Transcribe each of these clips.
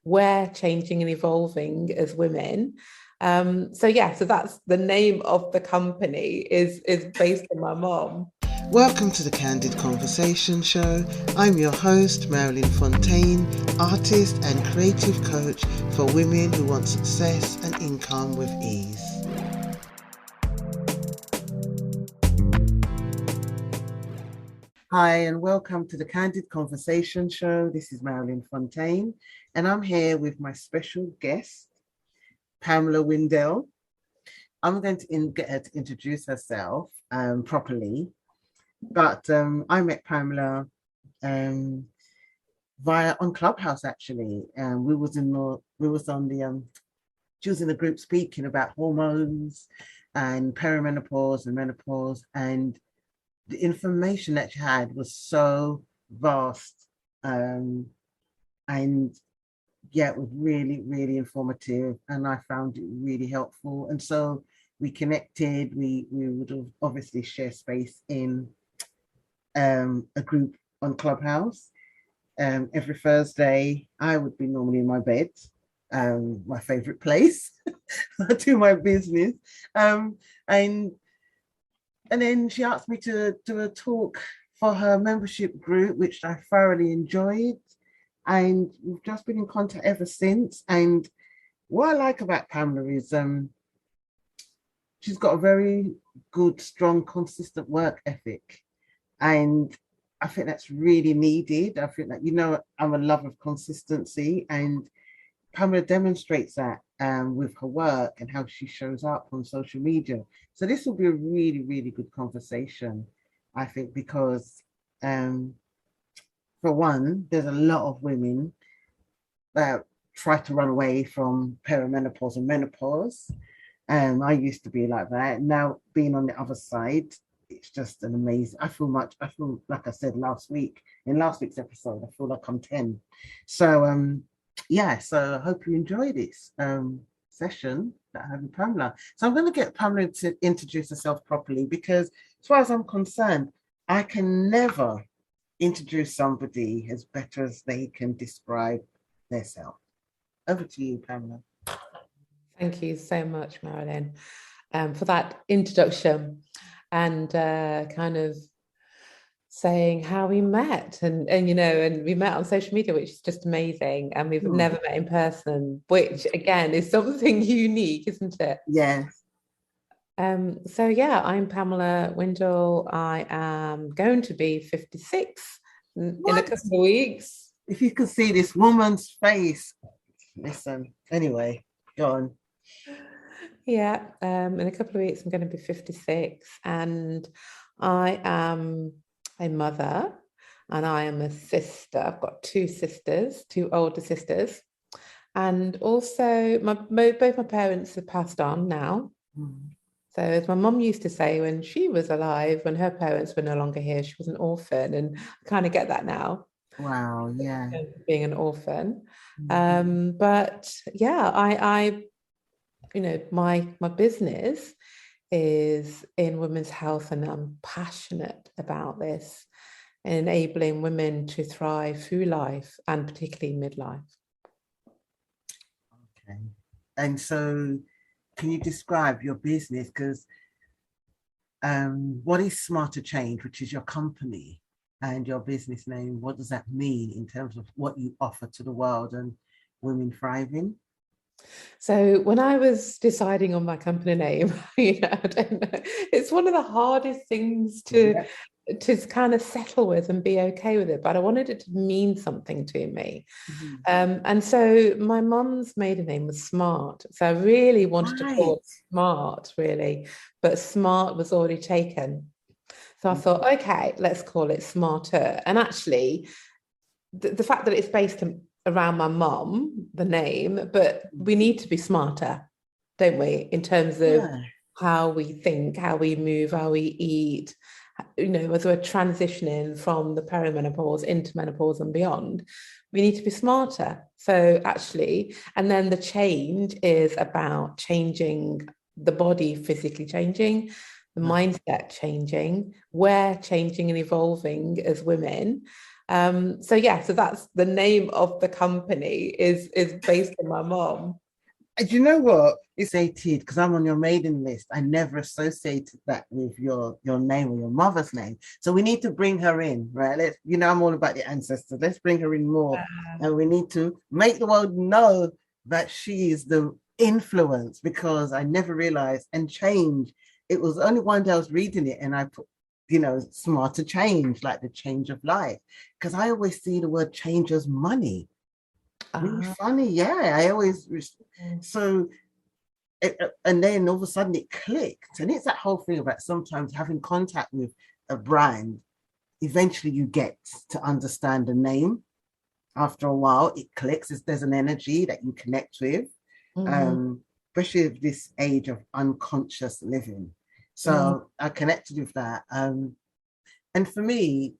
we're changing and evolving as women. So that's the name of the company is based on my mom. Welcome to the Candid Conversation Show. I'm your host, Marilyn Fontaine, artist and creative coach for women who want success and income with ease. Hi, and welcome to the Candid Conversation Show. This is Marilyn Fontaine, and I'm here with my special guest, Pamela Windell. I'm going to get her to introduce herself properly. But I met Pamela on Clubhouse actually. She was in the group speaking about hormones and perimenopause and menopause, and the information that she had was so vast, and it was really, really informative, and I found it really helpful. And so we connected. We would obviously share space in a group on Clubhouse. Every Thursday, I would be normally in my bed, my favorite place. I do my business. And then she asked me to do a talk for her membership group, which I thoroughly enjoyed. And we've just been in contact ever since. And what I like about Pamela is she's got a very good, strong, consistent work ethic. And I think that's really needed. I think that, I'm a lover of consistency, and Pamela demonstrates that with her work and how she shows up on social media. So this will be a really, really good conversation, I think, because for one, there's a lot of women that try to run away from perimenopause and menopause. I used to be like that. Now being on the other side, it's just an amazing. I feel like I said in last week's episode, I feel like I'm 10. So so I hope you enjoy this session that I have with Pamela. So I'm going to get Pamela to introduce herself properly, because as far as I'm concerned, I can never introduce somebody as better as they can describe themselves. Over to you, Pamela. Thank you so much, Marilyn, for that introduction. And kind of saying how we met, and we met on social media, which is just amazing, and we've never met in person, which again is something unique, isn't it? Yes. I'm Pamela Windell. I am going to be 56 in a couple of weeks. If you could see this woman's face. Listen, anyway, go on. Yeah, in a couple of weeks, I'm going to be 56, and I am a mother, and I am a sister. I've got two older sisters, and also both my parents have passed on now. So as my mum used to say when she was alive, when her parents were no longer here, she was an orphan, and I kind of get that now. Wow, yeah. Being an orphan. But yeah, I my business is in women's health, and I'm passionate about this, enabling women to thrive through life, and particularly midlife. Okay. And so can you describe your business? Because what is Smarter Change, which is your company and your business name? What does that mean in terms of what you offer to the world and women thriving? So when I was deciding on my company name, I don't know, it's one of the hardest things to kind of settle with and be okay with it, but I wanted it to mean something to me. And so my mum's maiden name was Smart, so I really wanted to call it Smart, really, but Smart was already taken. So I thought, okay, let's call it Smarter. And actually, the fact that it's based around my mum, the name, but we need to be smarter, don't we, in terms of how we think, how we move, how we eat, as we're transitioning from the perimenopause into menopause and beyond, we need to be smarter. So actually, and then the change is about changing the body, physically changing, the mindset changing, we're changing and evolving as women. So yeah, so that's the name of the company is based on my mom. And you know what? It's associated because I'm on your mailing list. I never associated that with your name or your mother's name. So we need to bring her in, right? Let's, I'm all about the ancestors. Let's bring her in more. And we need to make the world know that she is the influence, because I never realized, and change. It was only one day I was reading it and I put, smarter change, like the change of life. Because I always see the word change as money. Really funny, yeah. I always so and then all of a sudden it clicked, and it's that whole thing about sometimes having contact with a brand. Eventually, you get to understand the name. After a while, it clicks. There's an energy that you connect with, especially at this age of unconscious living. So I connected with that, and for me,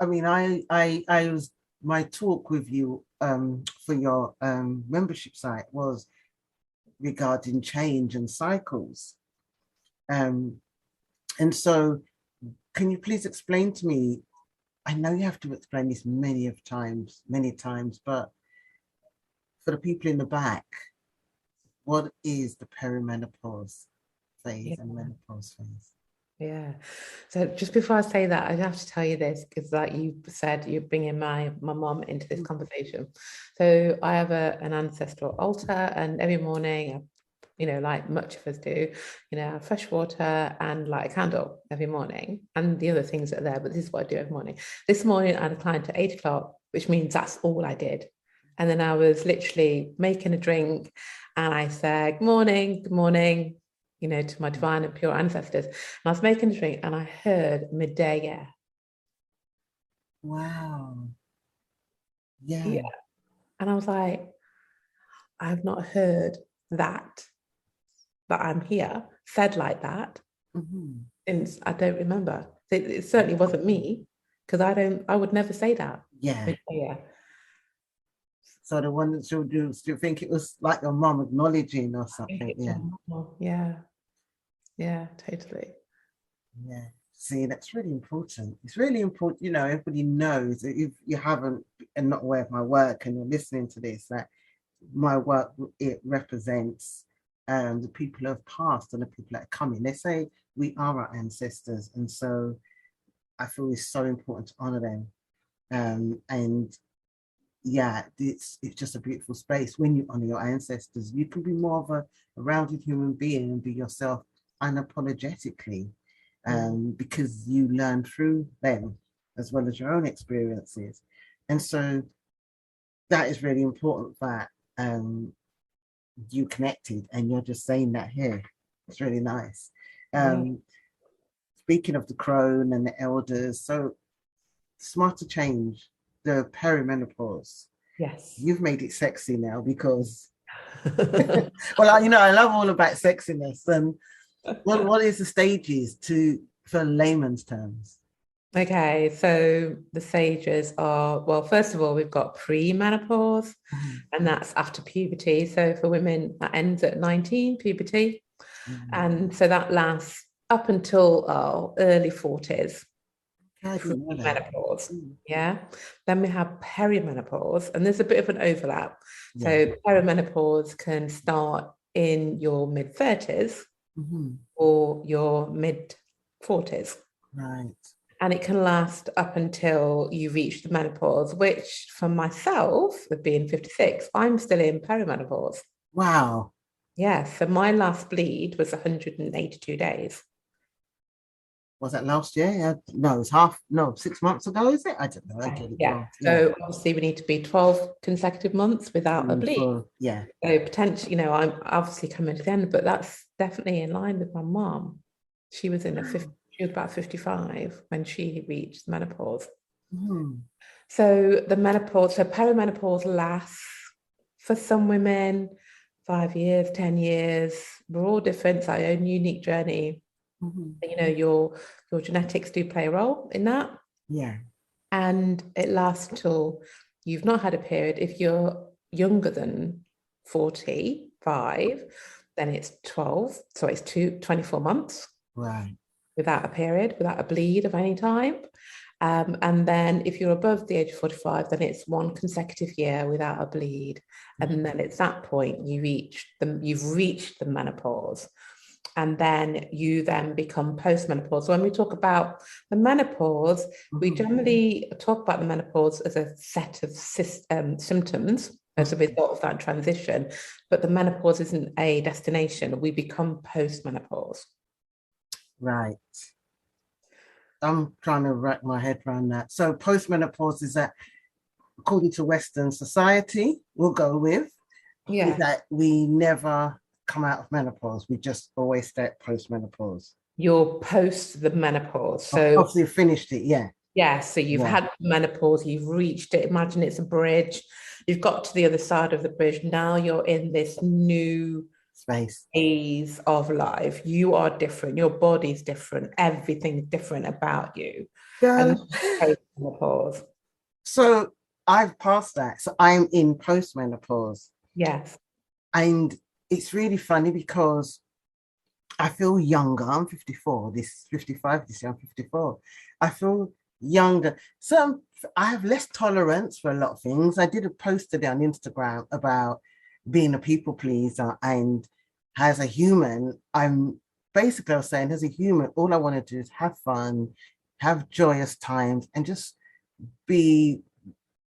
I mean, I was my talk with you for your membership site was regarding change and cycles. And so can you please explain to me, I know you have to explain this many times, but for the people in the back, what is the perimenopause phase and menopause phase? Yeah. So just before I say that, I have to tell you this, because like you said, you're bringing my mom into this conversation. So I have an ancestral altar, and every morning, like much of us do, fresh water and light a candle every morning, and the other things that are there, but this is what I do every morning. This morning I declined to 8 o'clock, which means that's all I did. And then I was literally making a drink, and I said, good morning, to my divine and pure ancestors. And I was making a drink and I heard midday air. Wow. Yeah. Yeah. And I was like, I have not heard that I'm here said like that since I don't remember. It certainly wasn't me, because I would never say that. Yeah. Yeah. So the one that she'll do you think it was like your mom acknowledging or something? Yeah. Yeah. Yeah, totally. Yeah. See, that's really important. It's really important, everybody knows that if you haven't and not aware of my work and you're listening to this, that my work, it represents the people who have passed and the people that are coming. They say we are our ancestors, and so I feel it's so important to honor them. And yeah, it's just a beautiful space. When you honor your ancestors, you can be more of a rounded human being and be yourself unapologetically, because you learn through them as well as your own experiences. And so that is really important, that you connected and you're just saying that here. It's really nice. Speaking of the crone and the elders, so smarter change, the perimenopause. Yes. You've made it sexy now, because well, I love all about sexiness. And what is the stages for layman's terms? Okay, so the stages are, well, first of all, we've got pre-menopause, and that's after puberty. So for women, that ends at 19, puberty. And so that lasts up until early 40s. Menopause. Yeah. Then we have perimenopause, and there's a bit of an overlap. So perimenopause can start in your mid 30s or your mid 40s. Right. And it can last up until you reach the menopause, which for myself, with being 56, I'm still in perimenopause. Wow. Yeah. So my last bleed was 182 days. Was that last year? Yeah. No, it's 6 months ago, is it? I don't know. I get it wrong. So obviously we need to be 12 consecutive months without a bleed. So potentially, I'm obviously coming to the end, but that's definitely in line with my mom. She was she was about 55 when she reached menopause. So perimenopause lasts for some women 5 years, 10 years. We're all different. It's our own unique journey. Your genetics do play a role in that. Yeah. And it lasts till you've not had a period. If you're younger than 45, then it's 24 months. Right. Without a period, without a bleed of any type. And then if you're above the age of 45, then it's 1 consecutive year without a bleed. And then it's that point you've reached the menopause. And then you then become postmenopause. So when we talk about the menopause, we generally talk about the menopause as a set of symptoms as a result of that transition. But the menopause isn't a destination. We become postmenopause. Right. I'm trying to wrap my head around that. So postmenopause is that, according to Western society, we'll go with, is that we never come out of menopause. We just always stay at postmenopause. You're post the menopause. So after you've finished it, yeah. Yeah, so you've had menopause, you've reached it. Imagine it's a bridge. You've got to the other side of the bridge. Now you're in this new space phase of life. You are different. Your body's different. Everything's different about you. And postmenopause. So I've passed that. So I'm in postmenopause. Yes. And it's really funny because I feel younger. I'm 55 this year, I'm 54. I feel younger. So I have less tolerance for a lot of things. I did a post today on Instagram about being a people pleaser, and as a human, I was saying, as a human, all I want to do is have fun, have joyous times, and just be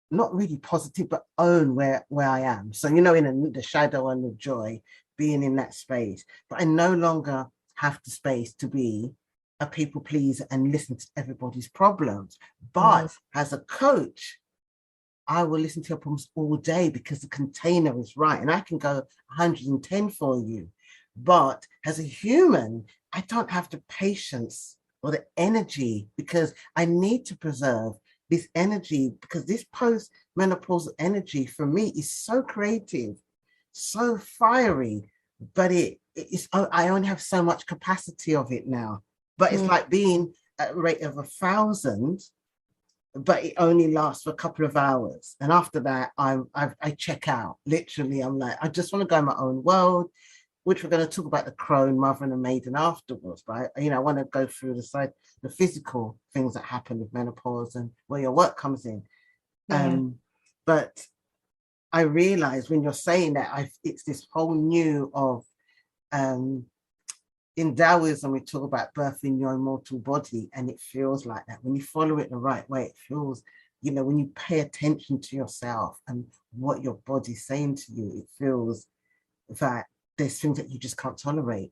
not really positive, but own where I am. So, in the shadow and the joy, being in that space. But I no longer have the space to be a people pleaser and listen to everybody's problems. But as a coach, I will listen to your problems all day because the container is right. And I can go 110 for you. But as a human, I don't have the patience or the energy, because I need to preserve this energy, because this post-menopausal energy for me is so creative, so fiery, but I only have so much capacity of it now. But it's like being at a rate of 1,000, but it only lasts for a couple of hours. And after that, I check out. Literally, I'm like, I just want to go in my own world, which we're going to talk about the crone, mother, and the maiden afterwards. But I want to go through the physical things that happen with menopause and where your work comes in. But I realize when you're saying that, it's this whole new of, in Taoism, we talk about birthing your immortal body, and it feels like that. When you follow it the right way, it feels, when you pay attention to yourself and what your body's saying to you, it feels that there's things that you just can't tolerate.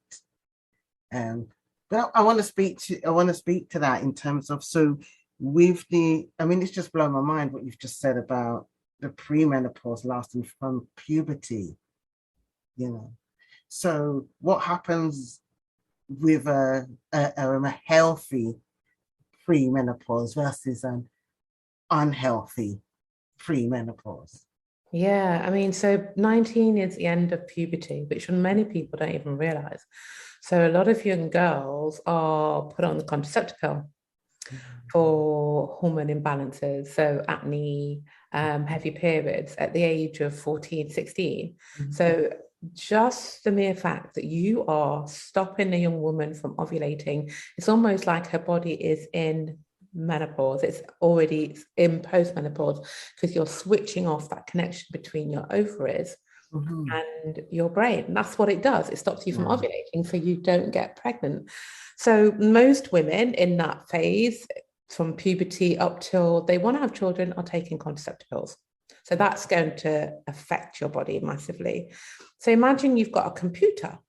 But I want to speak to that in terms of, so with it's just blown my mind what you've just said about the premenopause lasting from puberty, So what happens with a healthy premenopause versus an unhealthy premenopause? Yeah, so 19 is the end of puberty, which many people don't even realize. So a lot of young girls are put on the contraceptive pill for hormone imbalances, so acne, heavy periods at the age of 14, 16. So just the mere fact that you are stopping a young woman from ovulating, it's almost like her body is in menopause. It's already in postmenopause, because you're switching off that connection between your ovaries and your brain. And that's what it does. It stops you from ovulating, so you don't get pregnant. So most women in that phase, from puberty up till they want to have children, are taking contraceptive pills. So that's going to affect your body massively. So imagine you've got a computer.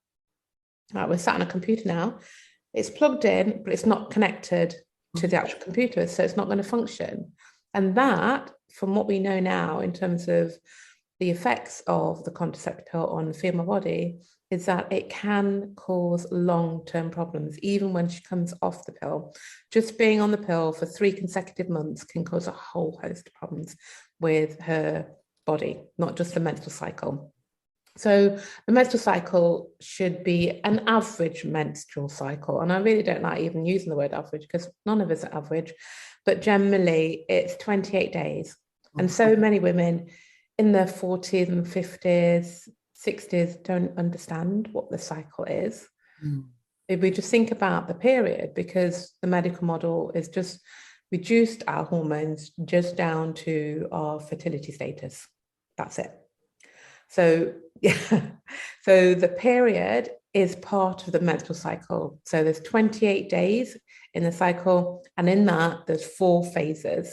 Right, we're sat on a computer now. It's plugged in, but it's not connected to the actual computer, so it's not going to function. And that, from what we know now in terms of the effects of the contraceptive pill on the female body, is that it can cause long-term problems, even when she comes off the pill. Just being on the pill for 3 consecutive months can cause a whole host of problems with her body, not just the menstrual cycle. So the menstrual cycle should be an average menstrual cycle. And I really don't like even using the word average, because none of us are average, but generally it's 28 days. And so many women in their 40s and 50s, 60s don't understand what the cycle is. If we just think about the period, because the medical model is just, reduced our hormones just down to our fertility status. That's it. So, yeah. So the period is part of the menstrual cycle. So there's 28 days in the cycle, and in that, there's 4 phases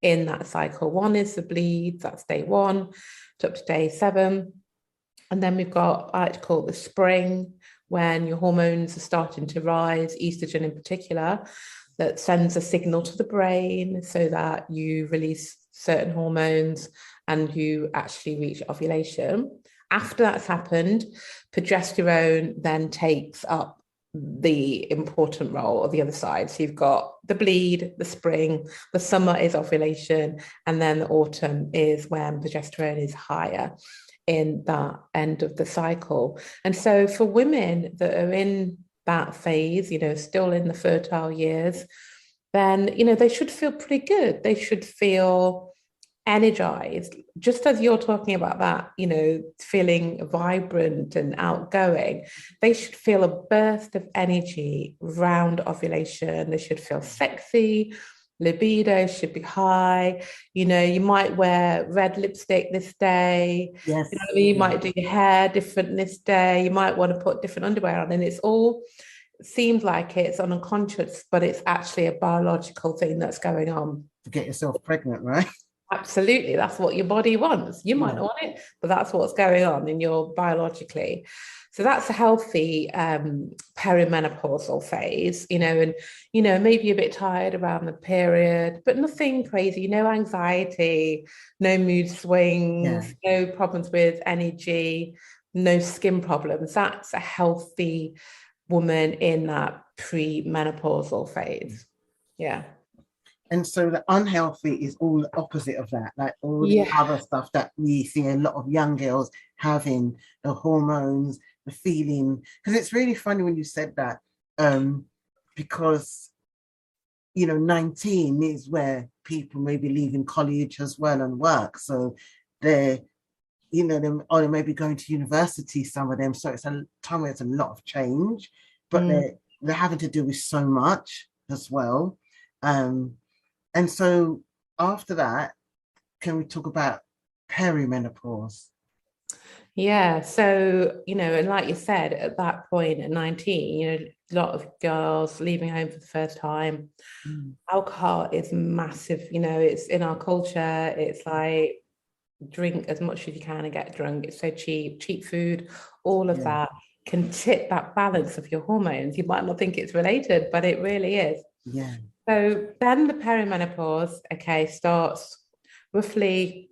in that cycle. One is the bleed, that's day 1 to up to day 7. And then we've got, I like to call it the spring, when your hormones are starting to rise, estrogen in particular, that sends a signal to the brain so that you release certain hormones and you actually reach ovulation. After that's happened, progesterone then takes up the important role of the other side. So you've got the bleed, the spring, the summer is ovulation, and then the autumn is when progesterone is higher in that end of the cycle. And so for women that are in that phase, still in the fertile years, then, they should feel pretty good. They should feel energized, just as you're talking about that, feeling vibrant and outgoing. They should feel a burst of energy around ovulation. They should feel sexy. Libido should be high. You might wear red lipstick this day. Yes. You might do your hair different this day. You might want to put different underwear on. And it's all seems like it's unconscious, but it's actually a biological thing that's going on. To get yourself pregnant, right? Absolutely. That's what your body wants. You might not want it, but that's what's going on in your biologically. So that's a healthy perimenopausal phase, and, maybe a bit tired around the period, but nothing crazy, no anxiety, no mood swings, no problems with energy, no skin problems. That's a healthy woman in that pre-menopausal phase. Yeah. And so the unhealthy is all the opposite of that, like all the other stuff that we see a lot of young girls having, the hormones, the feeling. Because it's really funny when you said that, because, 19 is where people may be leaving college as well and work. So they're, or they may be going to university, some of them. So it's a time where it's a lot of change, but they're having to do with so much as well. And so after that, can we talk about perimenopause? Yeah. So, and like you said, at that point at 19, a lot of girls leaving home for the first time. Alcohol is massive. It's in our culture. It's like drink as much as you can and get drunk. It's so cheap food, all of that can tip that balance of your hormones. You might not think it's related, but it really is. Yeah. So then the perimenopause, starts roughly,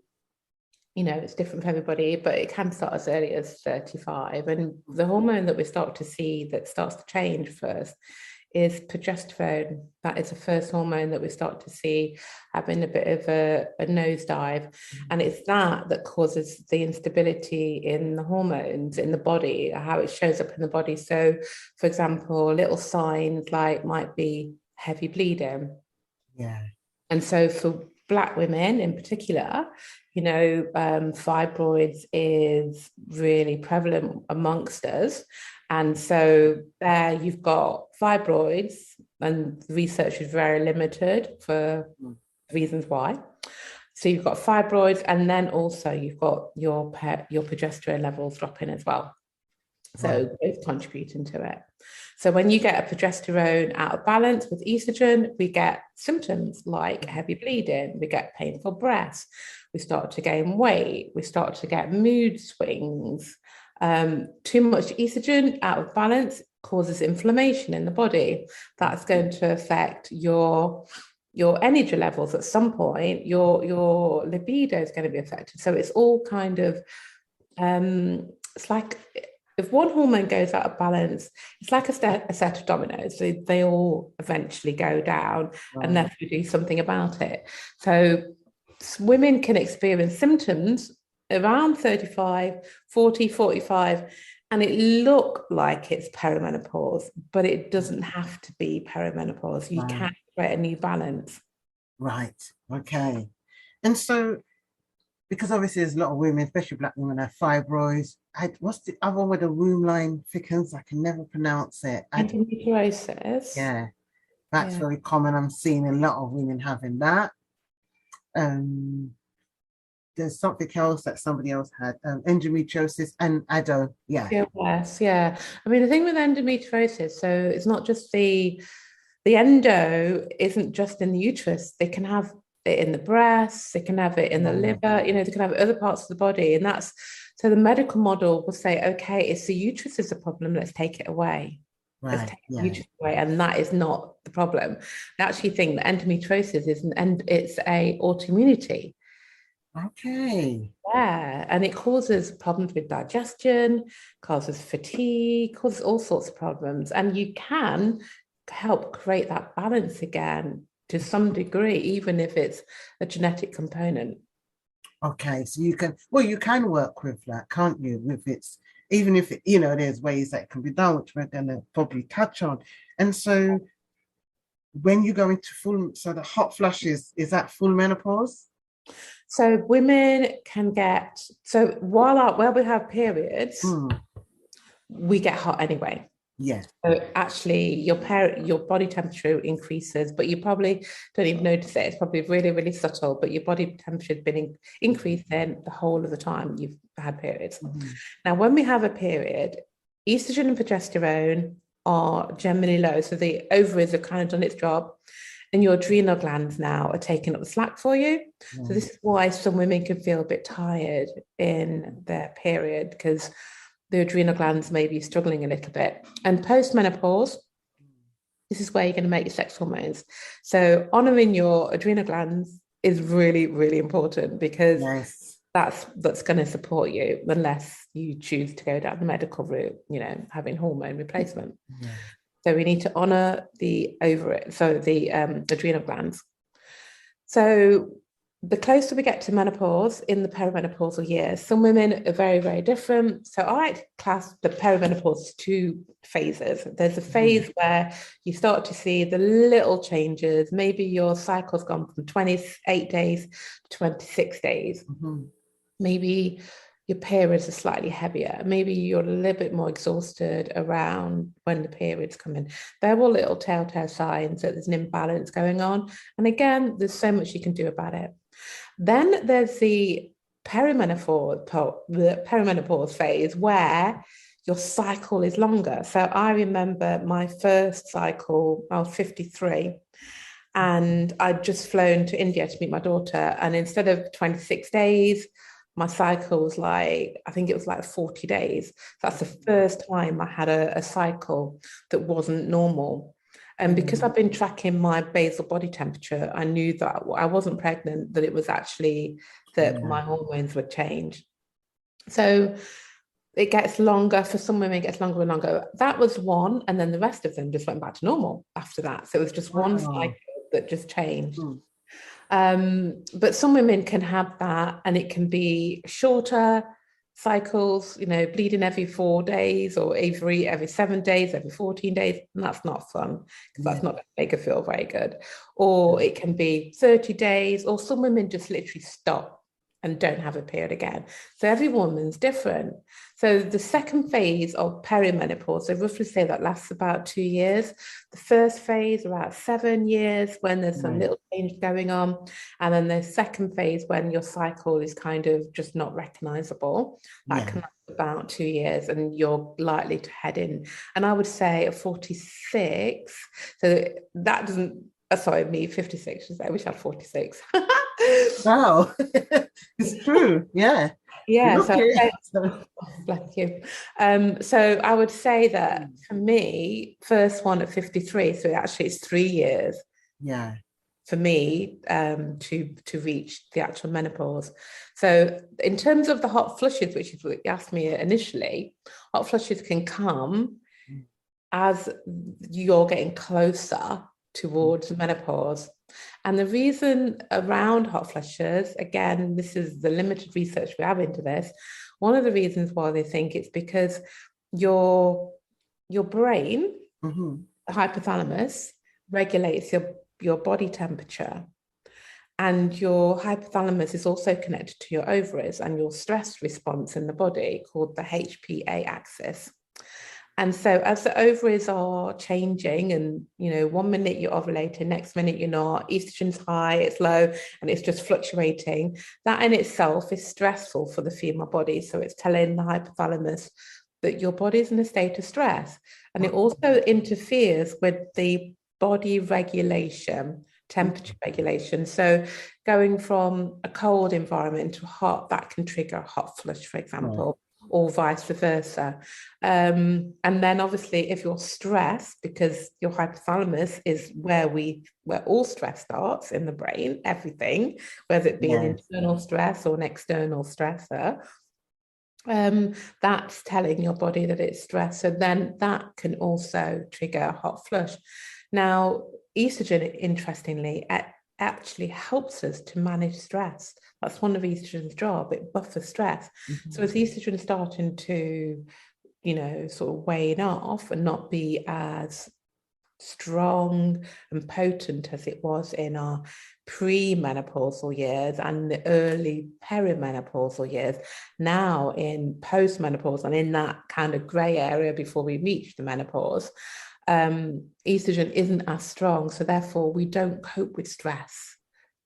it's different for everybody, but it can start as early as 35. And the hormone that we start to see that starts to change first is progesterone. That is the first hormone that we start to see having a bit of a nosedive. And it's that causes the instability in the hormones in the body, how it shows up in the body. So, for example, little signs like might be heavy bleeding. Yeah. And so for Black women in particular, fibroids is really prevalent amongst us. And so there you've got fibroids, and research is very limited for reasons why. So you've got fibroids, and then also you've got your progesterone levels dropping as well. So both contributing to it. So when you get a progesterone out of balance with estrogen, we get symptoms like heavy bleeding, we get painful breasts, we start to gain weight, we start to get mood swings. Too much estrogen out of balance causes inflammation in the body. That's going to affect your energy levels at some point. Your libido is going to be affected. So it's all kind of, it's like, if one hormone goes out of balance, it's like a set of dominoes. So they all eventually go down unless we do something about it. So women can experience symptoms around 35, 40, 45, and it look like it's perimenopause, but it doesn't have to be perimenopause. You can create a new balance. Right. Okay. And so, because obviously there's a lot of women, especially Black women, have fibroids. What's the other one where the womb line thickens? I can never pronounce it. Endometriosis. Yeah. That's Yeah. very common. I'm seeing a lot of women having that. Um, there's something else that somebody else had, endometriosis and ado. Yeah. PCOS, yeah. I mean, the thing with endometriosis, so it's not just the endo isn't just in the uterus. They can have it in the breasts, they can have it in the Right. liver, you know, they can have other parts of the body. And that's so the medical model will say, okay, it's the uterus is the problem, let's take it away. Let's Right. take the Yeah. uterus away. And that is not the problem. I actually think that endometriosis is and it's a autoimmunity. Okay. Yeah, and it causes problems with digestion, causes fatigue, causes all sorts of problems. And you can help create that balance again to some degree, even if it's a genetic component. Okay. So you can, well, you can work with that, can't you? With its, even if it, you know, there's ways that it can be done, which we're going to probably touch on. And so when you go into full, so the hot flushes, is that full menopause? So women can get, so while we have periods, Mm, we get hot anyway. yeah. So actually, your body temperature increases, but you probably don't even notice it. It's probably really, really subtle, but your body temperature has been increasing the whole of the time you've had periods. Mm-hmm. Now, when we have a period, estrogen and progesterone are generally low, so the ovaries have kind of done its job, and your adrenal glands now are taking up the slack for you. So Right. this is why some women can feel a bit tired in their period because the adrenal glands may be struggling a little bit. And post-menopause, this is where you're going to make your sex hormones. So honoring your adrenal glands is really, really important because Yes. that's going to support you unless you choose to go down the medical route, you know, having hormone replacement. Yeah. So we need to honor the adrenal glands. So the closer we get to menopause in the perimenopausal years, some women are very, very different. So I like to class the perimenopause two phases. There's a Mm-hmm. phase where you start to see the little changes. Maybe your cycle's gone from 28 days to 26 days. Mm-hmm. Maybe your periods are slightly heavier. Maybe you're a little bit more exhausted around when the periods come in. They're all little telltale signs that there's an imbalance going on. And again, there's so much you can do about it. Then there's the perimenopause phase where your cycle is longer. So I remember my first cycle, I was 53, and I'd just flown to India to meet my daughter. And instead of 26 days, my cycle was like, I think it was like 40 days. That's the first time I had a cycle that wasn't normal. And because Mm, I've been tracking my basal body temperature, I knew that I wasn't pregnant, that it was actually that yeah. my hormones would change. So it gets longer for some women, it gets longer and longer. That was one, and then the rest of them just went back to normal after that. So it was just one cycle Wow. that just changed. Mm, But some women can have that, and it can be shorter cycles, you know, bleeding every 4 days or every 7 days, every 14 days. And that's not fun because yeah. that's not going to make her feel very good. Or it can be 30 days, or some women just literally stop and don't have a period again. So every woman's different. So the second phase of perimenopause, so roughly say that lasts about 2 years. The first phase about 7 years when there's some Right. little change going on. And then the second phase when your cycle is kind of just not recognizable, that Yeah. can last about 2 years and you're likely to head in. And I would say at 46, so that doesn't, sorry, me 56, I wish I had 46. Wow. It's true. Yeah. You Yeah, look so it. So, bless you. So I would say that mm, for me, first one at 53, so actually it's 3 years yeah. for me to reach the actual menopause. So in terms of the hot flushes, which is what you asked me initially, hot flushes can come Mm, as you're getting closer mm, towards menopause. And the reason around hot flushes, again, this is the limited research we have into this. One of the reasons why they think it's because your your brain, mhm, the hypothalamus, regulates your body temperature. And your hypothalamus is also connected to your ovaries and your stress response in the body called the HPA axis. And so as the ovaries are changing and, 1 minute you're ovulating, next minute you're not, estrogen's high, it's low, and it's just fluctuating, that in itself is stressful for the female body. So it's telling the hypothalamus that your body's in a state of stress. And it also interferes with the body regulation, temperature regulation. So going from a cold environment to hot, that can trigger a hot flush, for example. Or vice versa. And then obviously if you're stressed, because your hypothalamus is where all stress starts in the brain, everything, whether it be an internal stress or an external stressor, that's telling your body that it's stressed. So then that can also trigger a hot flush. Now, estrogen, interestingly, actually helps us to manage stress. That's one of estrogen's job. It buffers stress. Mm-hmm. So as estrogen starting to, sort of wane off and not be as strong and potent as it was in our pre-menopausal years and the early perimenopausal years, now in post-menopause and in that kind of grey area before we reach the menopause, estrogen isn't as strong. So therefore we don't cope with stress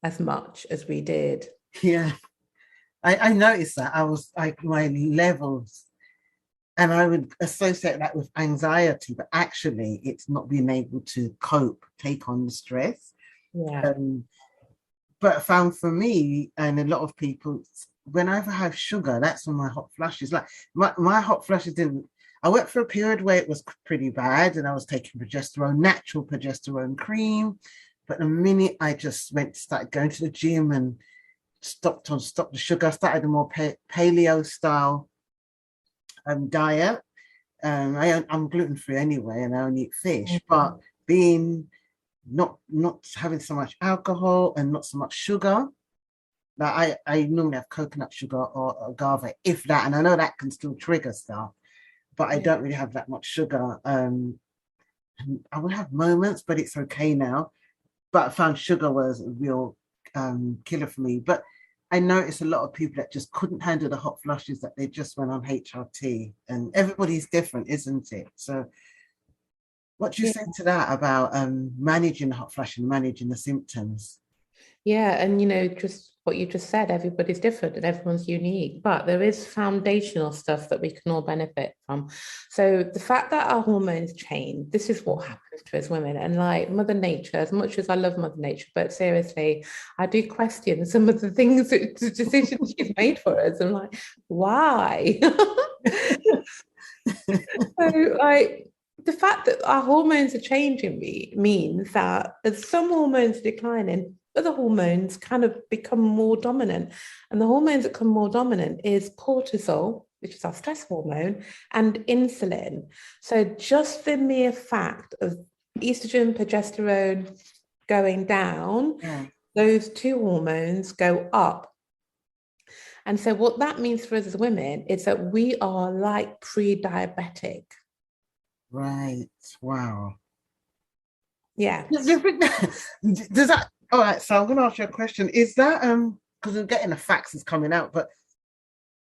as much as we did. Yeah, I noticed that. I was like, my levels, and I would associate that with anxiety, but actually it's not being able to cope, take on the stress. Yeah. But I found for me and a lot of people, whenever I have sugar, that's when my hot flushes. Like my hot flushes didn't. I went for a period where it was pretty bad, and I was taking progesterone, natural progesterone cream. But the minute I just started going to the gym and stopped the sugar, started a more paleo style diet. I'm gluten free anyway, and I only eat fish. Mm-hmm. But being not having so much alcohol and not so much sugar, like I normally have coconut sugar or agave, if that, and I know that can still trigger stuff, but I don't really have that much sugar. I will have moments, but it's okay now. But I found sugar was a real killer for me. But I noticed a lot of people that just couldn't handle the hot flushes, that they just went on HRT, and everybody's different, isn't it? So what do you say to that about managing the hot flush and managing the symptoms? Yeah, and just what you just said, everybody's different and everyone's unique, but there is foundational stuff that we can all benefit from. So the fact that our hormones change, this is what happens to us women. And like Mother Nature, as much as I love Mother Nature, but seriously, I do question some of the things, the decisions she's made for us. I'm like, why? So like, the fact that our hormones are changing means that as some hormones declining, other hormones kind of become more dominant. And the hormones that become more dominant is cortisol, which is our stress hormone, and insulin. So just the mere fact of estrogen, progesterone going down, those two hormones go up. And so what that means for us as women is that we are like pre-diabetic. Right. Wow. Yeah. Does that, all right, so I'm going to ask you a question. Is that, because we're getting the facts is coming out, but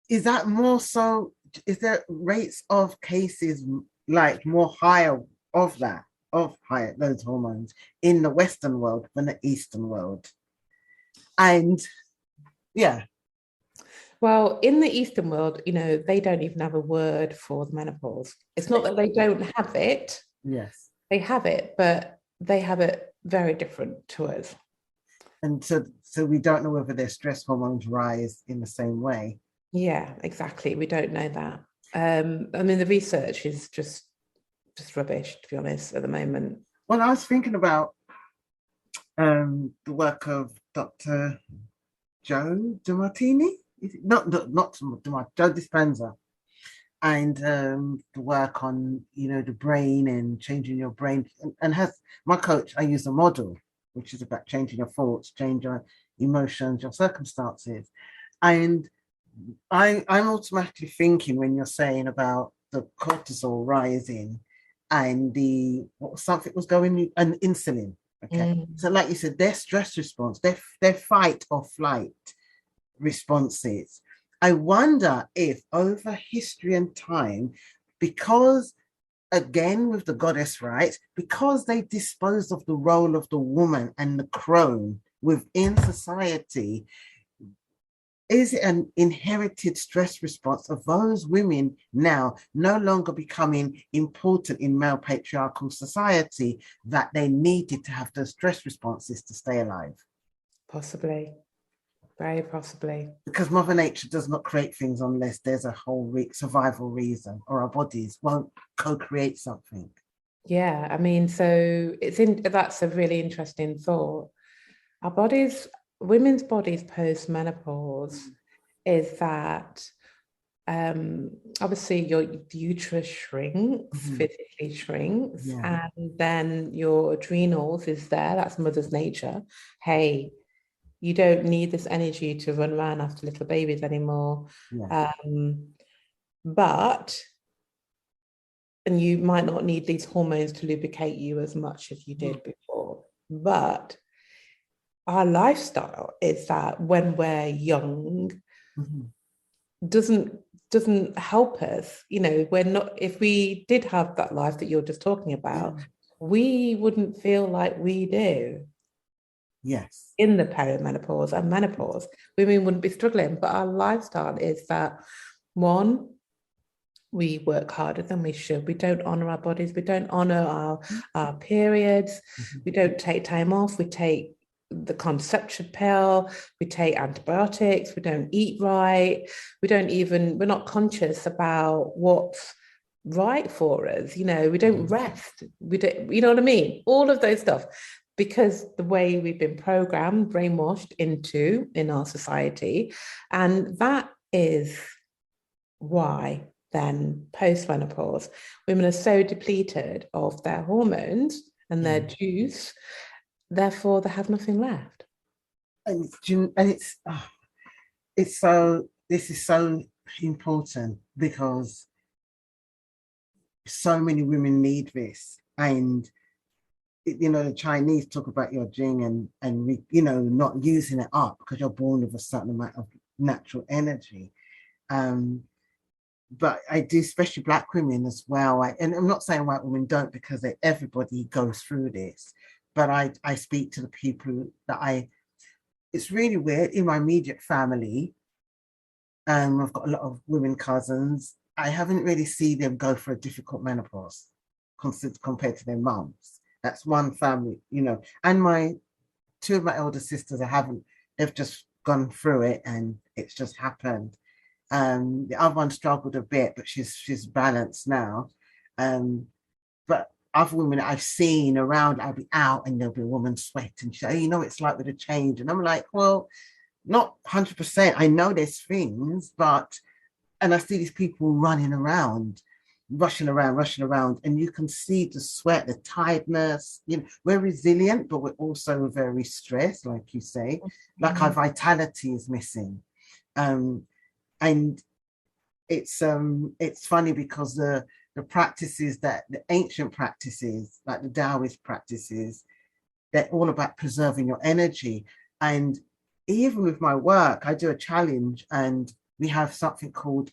is that more so, is there rates of cases like more higher of those hormones in the Western world than the Eastern world? And yeah. Well, in the Eastern world, they don't even have a word for the menopause. It's not that they don't have it. Yes. They have it, but they have it very different to us. And so we don't know whether their stress hormones rise in the same way. Yeah, exactly. We don't know that. I mean, the research is just rubbish, to be honest, at the moment. Well, I was thinking about the work of Dr. Joe DiMartini. Not Joe Dispenza, and the work on the brain and changing your brain, and has my coach. I use a model which is about changing your thoughts, change your emotions, your circumstances, and I'm automatically thinking when you're saying about the cortisol rising and something was going and insulin. Okay, so like you said, their stress response, their fight or flight responses. I wonder if over history and time, because again with the goddess rights, because they disposed of the role of the woman and the crone within society, is it an inherited stress response of those women now no longer becoming important in male patriarchal society, that they needed to have those stress responses to stay alive? Possibly, very possibly. Because Mother Nature does not create things unless there's a whole survival reason, or our bodies won't co-create something. Yeah, I mean, so that's a really interesting thought. Our bodies, women's bodies post menopause, is that obviously your uterus shrinks, physically shrinks, and then your adrenals is there. That's mother's nature. Hey, you don't need this energy to run around after little babies anymore. But and you might not need these hormones to lubricate you as much as you did before. But our lifestyle is that when we're young, doesn't help us. You know, we're not, if we did have that life that you're just talking about, we wouldn't feel like we do. Yes. In the perimenopause and menopause, women wouldn't be struggling. But our lifestyle is that, one, we work harder than we should. We don't honor our bodies. We don't honor our periods. We don't take time off. We take the contraception pill. We take antibiotics. We don't eat right. We're not conscious about what's right for us. You know, we don't rest. We don't, you know what I mean? All of those stuff. Because the way we've been programmed, brainwashed into in our society. And that is why then post-menopause, women are so depleted of their hormones and their juice, therefore they have nothing left. And it's so, this is so important, because so many women need this. And you know, the Chinese talk about your jing and you know, not using it up because you're born with a certain amount of natural energy. But I do, especially Black women as well. And I'm not saying white women don't, because everybody goes through this. But I speak to the people that it's really weird in my immediate family. I've got a lot of women cousins. I haven't really seen them go for a difficult menopause compared to their mums. That's one family, you know. And two of my elder sisters, they've just gone through it and it's just happened. The other one struggled a bit, but she's balanced now. But other women I've seen around, I'll be out and there'll be a woman sweating. She, you know, it's like with a change. And I'm like, well, not 100%. I know there's things, and I see these people running around, rushing around, and you can see the sweat, the tiredness. You know, we're resilient, but we're also very stressed, like you say. Like our vitality is missing. And it's funny because the practices, that the ancient practices, like the Taoist practices, they're all about preserving your energy. And even with my work, I do a challenge, and we have something called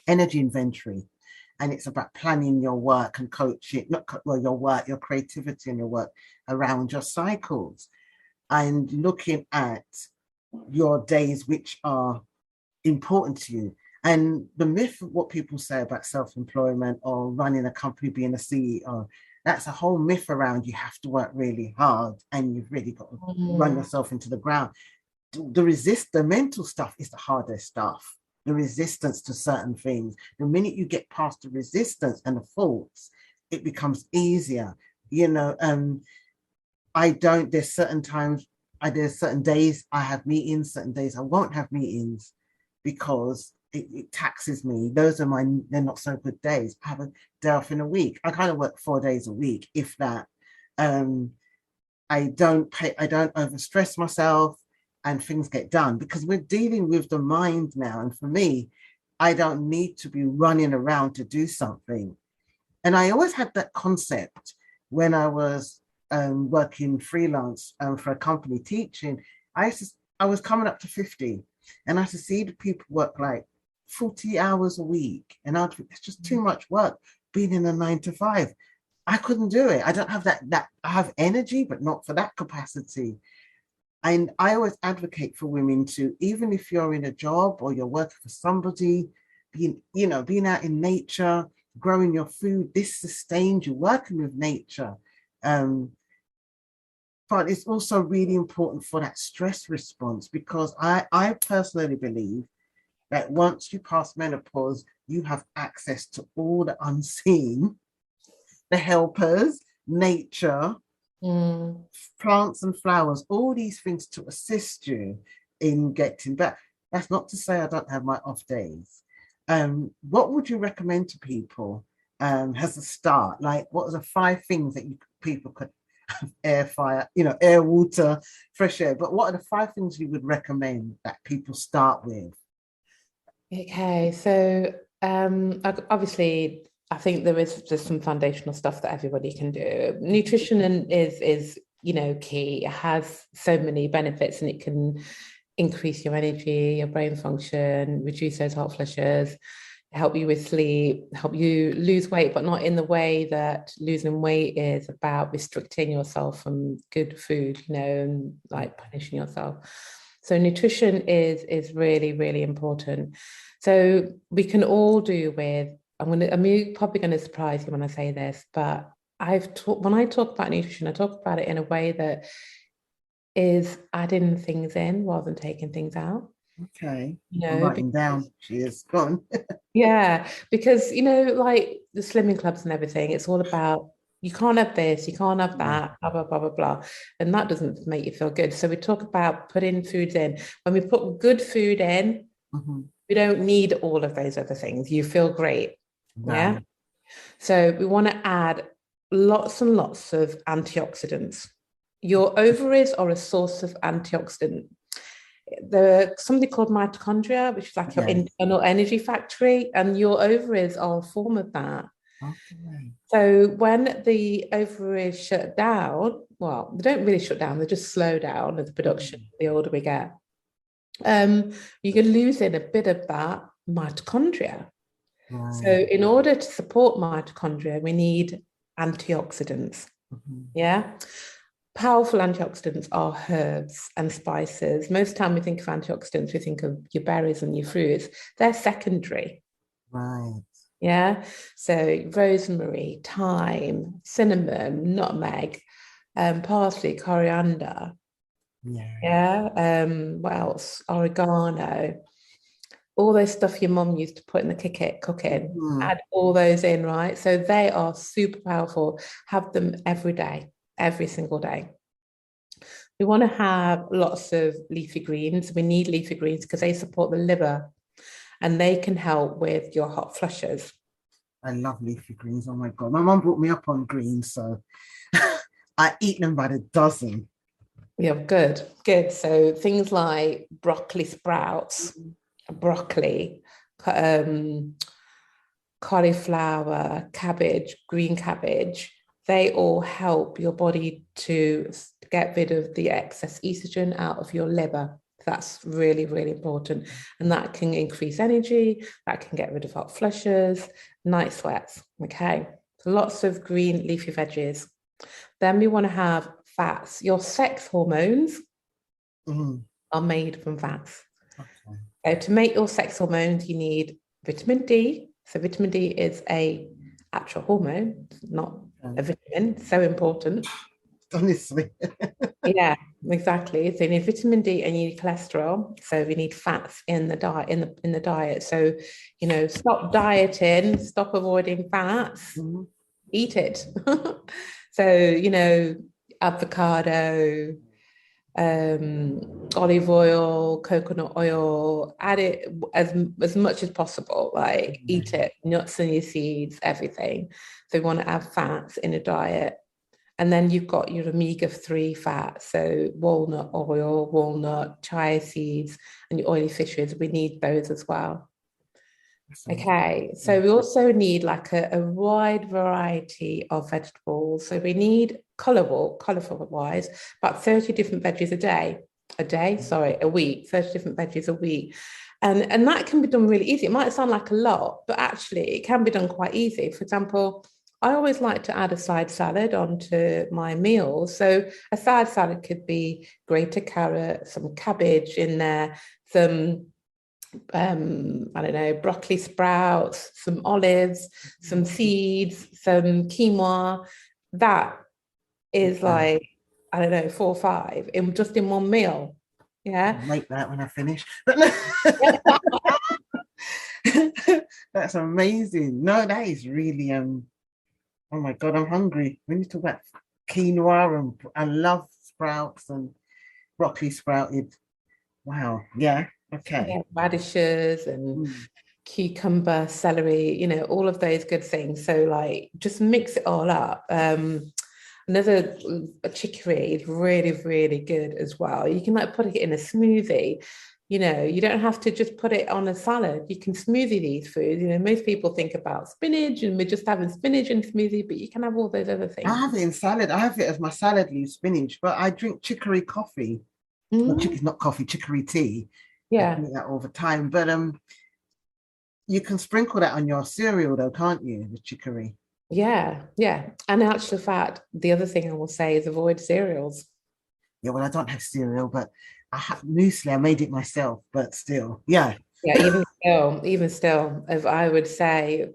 energy inventory, and it's about planning your work and coaching, your work, your creativity and your work around your cycles, and looking at your days which are important to you. And the myth of what people say about self-employment or running a company, being a CEO, that's a whole myth around you have to work really hard and you've really got to run yourself into the ground. The mental stuff is the hardest stuff. The resistance to certain things. The minute you get past the resistance and the thoughts, it becomes easier. You know, there's certain times, there's certain days I have meetings, certain days I won't have meetings, because it taxes me. They're not so good days. I have a day off in a week. I kind of work 4 days a week, if that. I don't overstress myself, and things get done, because we're dealing with the mind now. And for me, I don't need to be running around to do something. And I always had that concept when I was working freelance for a company teaching. I was coming up to 50, and I used to see the people work like 40 hours a week, and it's just too much work. being in a 9 to 5. I couldn't do it. I don't have that I have energy, but not for that capacity. And I always advocate for women to, even if you're in a job or you're working for somebody, being out in nature, growing your food, this sustains you, working with nature. Um, but it's also really important for that stress response, because I personally believe that once you pass menopause, you have access to all the unseen, the helpers, nature, plants and flowers, all these things to assist you in getting better. That's not to say I don't have my off days. What would you recommend to people as a start? Like, what are the 5 things that people could air, fire, air, water, fresh air? But what are the 5 things you would recommend that people start with? Okay, so obviously, I think there's some foundational stuff that everybody can do. Nutrition is key. It has so many benefits, and it can increase your energy, your brain function, reduce those hot flushes, help you with sleep, help you lose weight, but not in the way that losing weight is about restricting yourself from good food, and like punishing yourself. So nutrition is really, really important. So we can all do with, I'm probably going to surprise you when I say this, but when I talk about nutrition, I talk about it in a way that is adding things in rather than taking things out. Okay. I'm writing down. She is gone. Yeah, because like the slimming clubs and everything, it's all about you can't have this, you can't have that, blah blah blah blah blah, and that doesn't make you feel good. So we talk about putting foods in. When we put good food in, we don't need all of those other things. You feel great, yeah. So we want to add lots and lots of antioxidants. Your ovaries are a source of antioxidant. There's something called mitochondria, which is like your internal energy factory, and your ovaries are a form of that. Okay. So when the ovaries shut down, well, they don't really shut down, they just slow down as the production the older we get. You can lose in a bit of that mitochondria. Right. So in order to support mitochondria, we need antioxidants. Yeah. Powerful antioxidants are herbs and spices. Most time we think of antioxidants, we think of your berries and your fruits. They're secondary. Right. Yeah. So rosemary, thyme, cinnamon, nutmeg, parsley, coriander. Yeah. What else? Oregano. All those stuff your mum used to put in the cooking. Add all those in, right? So they are super powerful. Have them every day, every single day. We want to have lots of leafy greens. We need leafy greens because they support the liver and they can help with your hot flushes. I love leafy greens. Oh my God. My mum brought me up on greens, so I eat them by the dozen. Yeah, good. So things like broccoli sprouts, broccoli, cauliflower, cabbage, green cabbage, they all help your body to get rid of the excess estrogen out of your liver. That's really, really important. And that can increase energy, that can get rid of hot flushes, night sweats. Okay. So lots of green leafy veggies. Then we want to have fats. Your sex hormones are made from fats. Okay. To make your sex hormones, you need vitamin D. So vitamin D is a actual hormone, not a vitamin. So important. Honestly. Yeah, exactly. So you need vitamin D and you need cholesterol. So we need fats in the diet, in the diet. So, stop dieting, stop avoiding fats, eat it. So, avocado, olive oil, coconut oil, add it as much as possible, like eat it, nuts and your seeds, everything. So we want to add fats in a diet. And then you've got your omega-3 fat, so walnut oil, walnut, chia seeds, and your oily fishes. We need those as well. Okay, so we also need like a wide variety of vegetables. So we need colorful wise, about 30 different veggies a week, 30 different veggies a week. And that can be done really easy. It might sound like a lot, but actually it can be done quite easy. For example, I always like to add a side salad onto my meals. So a side salad could be grated carrot, some cabbage in there, some I don't know, broccoli sprouts, some olives, some seeds, some quinoa. That is like, I don't know, 4 or 5 in just in one meal. I'll Yeah. make that when I finish. That's amazing. No, that is really oh my God, I'm hungry. When you talk about quinoa and I love sprouts and broccoli sprouted. Wow. Yeah. Okay. Yeah, radishes and Mm. cucumber, celery, all of those good things. So like just mix it all up. Another chicory is really, really good as well. You can like put it in a smoothie. You don't have to just put it on a salad. You can smoothie these foods. Most people think about spinach and we're just having spinach in smoothie, but you can have all those other I things. have it in salad. I have it as my salad leaf spinach, but I drink chicory coffee. Well, Mm, not coffee, chicory tea. I yeah. drink that all the time. But you can sprinkle that on your cereal though, can't you? The chicory. Yeah, yeah. And in actual fact, the other thing I will say is avoid cereals. Yeah, well, I don't have cereal, but I have muesli. I made it myself, but still, yeah. Yeah, even still, if I would say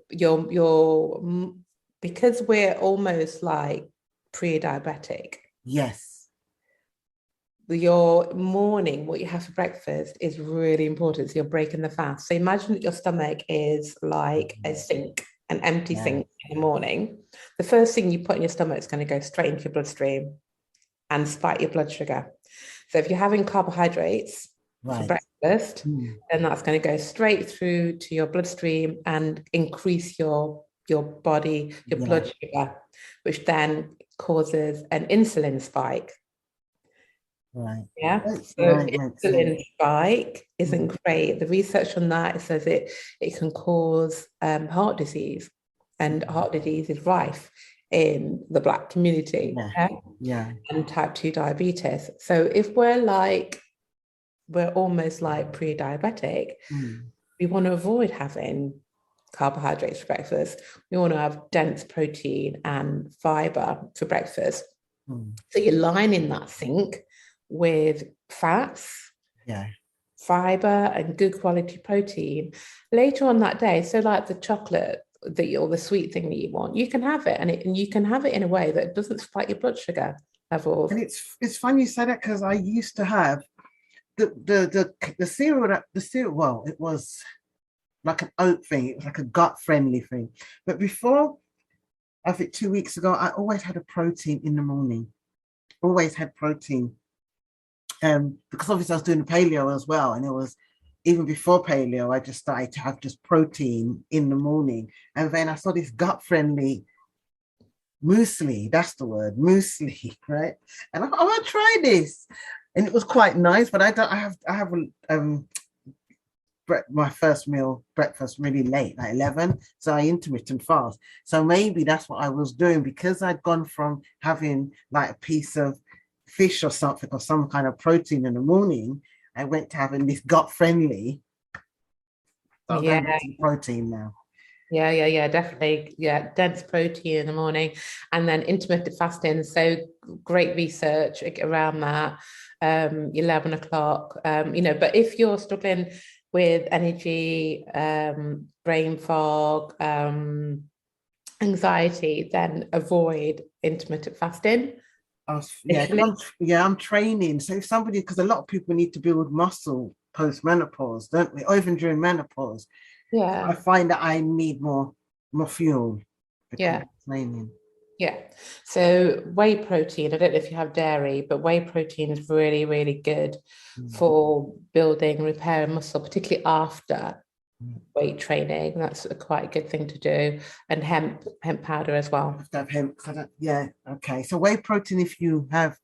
because we're almost like pre-diabetic, Yes. your morning, what you have for breakfast is really important. So you're breaking the fast. So imagine that your stomach is like a sink, an empty Yeah. sink in the morning. The first thing you put in your stomach is going to go straight into your bloodstream and spike your blood sugar. So if you're having carbohydrates for Right. breakfast, Mm. then that's going to go straight through to your bloodstream and increase your body, your Yeah. blood sugar, which then causes an insulin spike. Right. Yeah. So Right. Makes sense. insulin spike Mm. isn't great. The research on that, it says it can cause heart disease, and heart disease is rife in the Black community. Yeah. Yeah? Yeah. And type 2 diabetes. So if we're almost like pre-diabetic, Mm. we want to avoid having carbohydrates for breakfast. We want to have dense protein and fiber for breakfast. Mm. So you're lining that sink with fats, Yeah. fiber, and good quality protein later on that day. So like the chocolate or the sweet thing that you want, you can have it, and you can have it in a way that doesn't spike your blood sugar levels. And it's funny you say that because I used to have the cereal the cereal. Well, it was like an oat thing. It was like a gut friendly thing. But before, I think 2 weeks ago, I always had a protein in the morning. Always had protein. Because obviously I was doing the paleo as well, and it was even before paleo, I just started to have just protein in the morning, and then I saw this gut friendly muesli. That's the word, muesli, right? And I want to try this, and it was quite nice. But I don't. I have my first meal breakfast really late, like 11. So I intermittent fast. So maybe that's what I was doing because I'd gone from having like a piece of fish or something or some kind of protein in the morning. I went to having this gut friendly. So I'm Yeah. going back to the protein now. Yeah, definitely. Yeah, dense protein in the morning and then intermittent fasting. So great research around that, 11 o'clock. But if you're struggling with energy, brain fog, anxiety, then avoid intermittent fasting Yeah, initially. I'm training. So if somebody, because a lot of people need to build muscle post menopause, don't we? Or even during menopause. I Yeah, find that I need more fuel because yeah. of training. Yeah. So whey protein, I don't know if you have dairy, but whey protein is really, really good Mm. for building, repairing muscle, particularly after Mm. weight training. That's a quite a good thing to do. And hemp powder as I well. have to have hemp. Yeah, okay. So whey protein if you have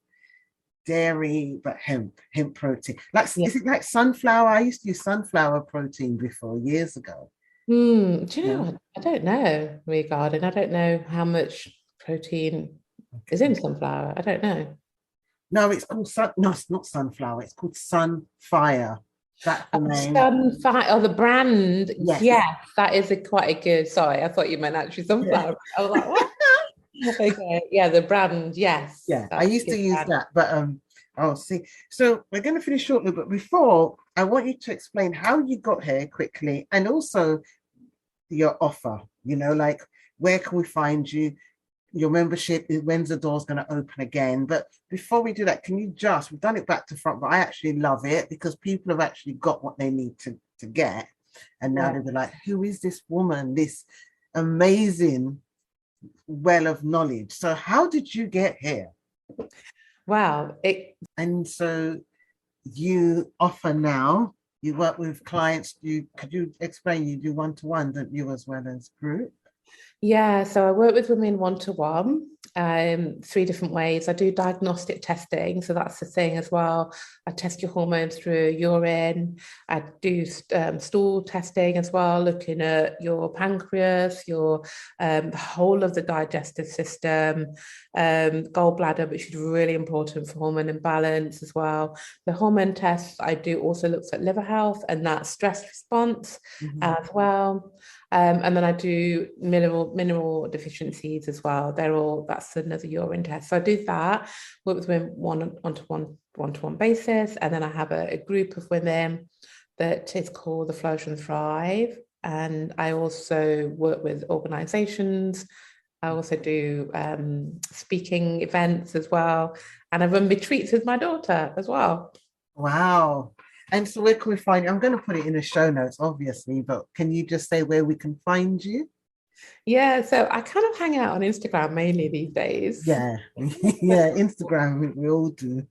dairy, but hemp protein. Like Yeah. is it like sunflower? I used to use sunflower protein before years ago. Do you know Yeah. what? I don't know regarding. I don't know how much protein is Okay. in sunflower. I don't know. No, it's called sun. No, it's not sunflower. It's called sunfire. That's the name. Sunfire, oh, the brand. Yes. Yes, that is quite a good. Sorry, I thought you meant actually Yeah. sunflower. I was like, what? Okay, yeah, the brand. Yes, Yeah, I that's a used to good use brand. that, but I'll see. So we're going to finish shortly, but before I want you to explain how you got here quickly, and also your offer. Like where can we find you? Your membership, when's the doors going to open again? But before we do that, can you we've done it back to front, but I actually love it because people have actually got what they need to get, and now Yeah. they'll be like, who is this woman? This amazing well of knowledge. So how did you get here? Wow. And so you offer now, you work with clients, could you explain, you do one-to-one, don't you, as well as group? Yeah, so I work with women one to one, three different ways. I do diagnostic testing, so that's the thing as well. I test your hormones through urine. I do stool testing as well, looking at your pancreas, your the whole of the digestive system, gallbladder, which is really important for hormone imbalance as well. The hormone tests I do also looks at liver health and that stress response as well. And then I do mineral deficiencies as well. That's another urine test. So I do that, work with women one-to-one basis, and then I have a group of women that is called the Flourish and Thrive. And I also work with organizations. I also do speaking events as well. And I run retreats with my daughter as well. Wow. And so where can we find you? I'm going to put it in the show notes, obviously, but can you just say where we can find you? Yeah, so I kind of hang out on Instagram mainly these days. Yeah. Yeah, Instagram, we all do.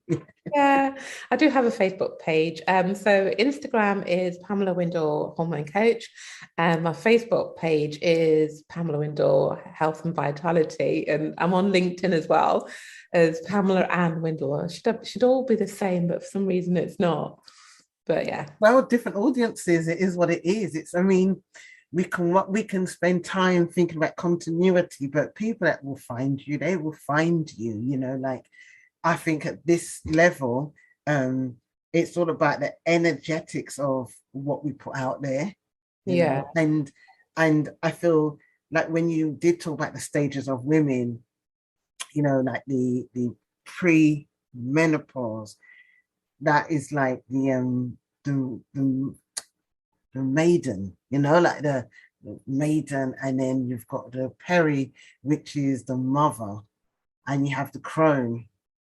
Yeah, I do have a Facebook page. So Instagram is Pamela Windell Hormone Coach, and my Facebook page is Pamela Windell Health and Vitality, and I'm on LinkedIn as well as Pamela and Windell. It should all be the same, but for some reason it's not. But yeah, Well, different audiences, it is what it is. We can spend time thinking about continuity, but people that will find you, they will find you, like I think at this level, it's all about the energetics of what we put out there, yeah, and I feel like when you did talk about the stages of women, like the pre-menopause, that is like the the maiden, like the maiden, and then you've got the peri, which is the mother, and you have the crone,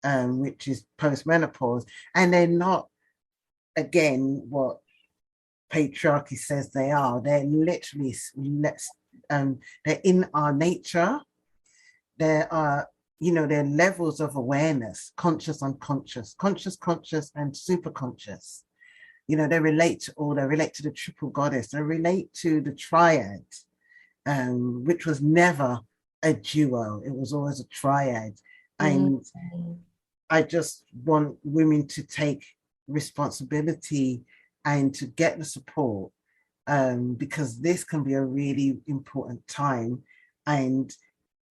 which is post-menopause, and they're not again what patriarchy says they are. They're literally they're in our nature. There are there are levels of awareness: conscious, unconscious, conscious, and super conscious. They relate to the triple goddess, they relate to the triad, which was never a duo, it was always a triad. mm, And I just want women to take responsibility and to get the support, because this can be a really important time. And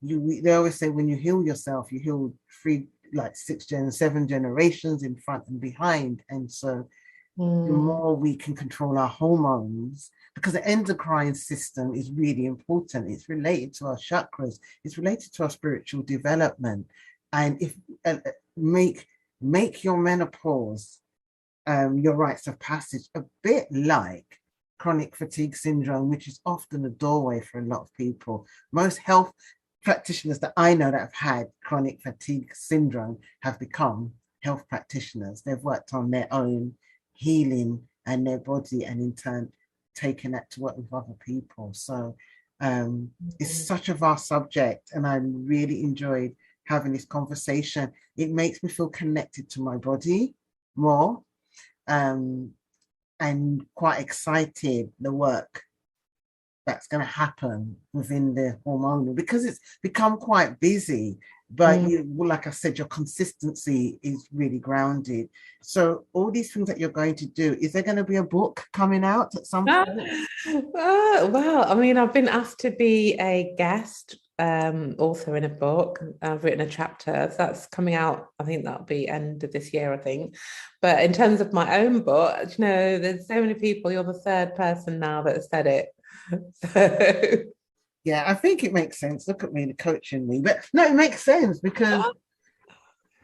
they always say when you heal yourself, you heal three, like seven generations in front and behind. And so the mm, more we can control our hormones, because the endocrine system is really important. It's related to our chakras, it's related to our spiritual development. And if make your menopause, your rites of passage, a bit like chronic fatigue syndrome, which is often a doorway for a lot of people. Most health practitioners that I know that have had chronic fatigue syndrome have become health practitioners. They've worked on their own healing and their body, and in turn taken that to work with other people. So it's mm. such a vast subject, and I really enjoyed having this conversation. It makes me feel connected to my body more, um, and quite excited the work that's going to happen within the hormonal, because it's become quite busy, but like I said, your consistency is really grounded. So all these things that you're going to do, is there going to be a book coming out at some point? Well, I mean, I've been asked to be a guest author in a book. I've written a chapter. So that's coming out. I think that'll be end of this year, I think. But in terms of my own book, you know, there's so many people. You're the third person now that has said it. So Yeah, I think it makes sense. Look at me, the coaching me. But no, it makes sense because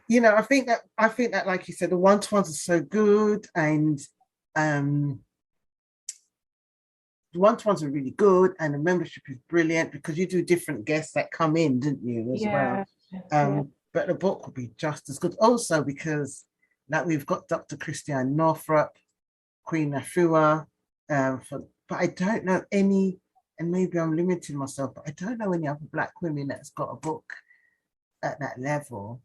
I think that like you said, the one-to-ones are so good, and um the one-to-ones are really good, and the membership is brilliant because you do different guests that come in, didn't you, as well? yeah, yeah. But the book will be just as good also because like we've got Dr. Christiane Northrup, Queen Afua, but I don't know any, and maybe I'm limiting myself, but I don't know any other Black women that's got a book at that level.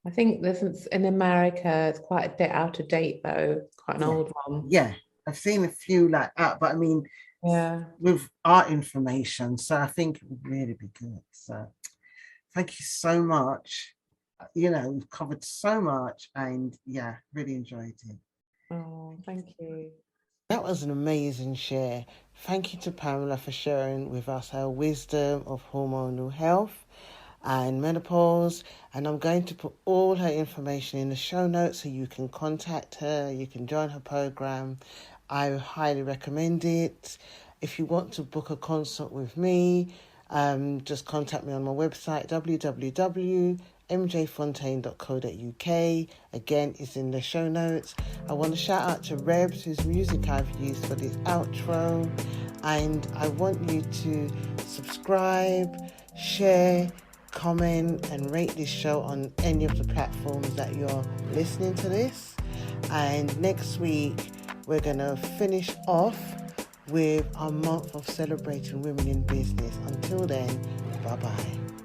I think this in America, it's quite a bit out of date though, quite an Yeah, old one. yeah. I've seen a few like that, but I mean, Yeah. with our information, so I think it would really be good. So thank you so much. We've covered so much, and yeah, really enjoyed it. Oh, thank you. That was an amazing share. Thank you to Pamela for sharing with us her wisdom of hormonal health and menopause. And I'm going to put all her information in the show notes so you can contact her, you can join her program. I highly recommend it. If you want to book a consult with me, just contact me on my website, www.mjfontaine.co.uk. Again, it's in the show notes. I want to shout out to Rebs, whose music I've used for this outro. And I want you to subscribe, share, comment, and rate this show on any of the platforms that you're listening to this. And next week, we're going to finish off with our month of celebrating women in business. Until then, bye-bye.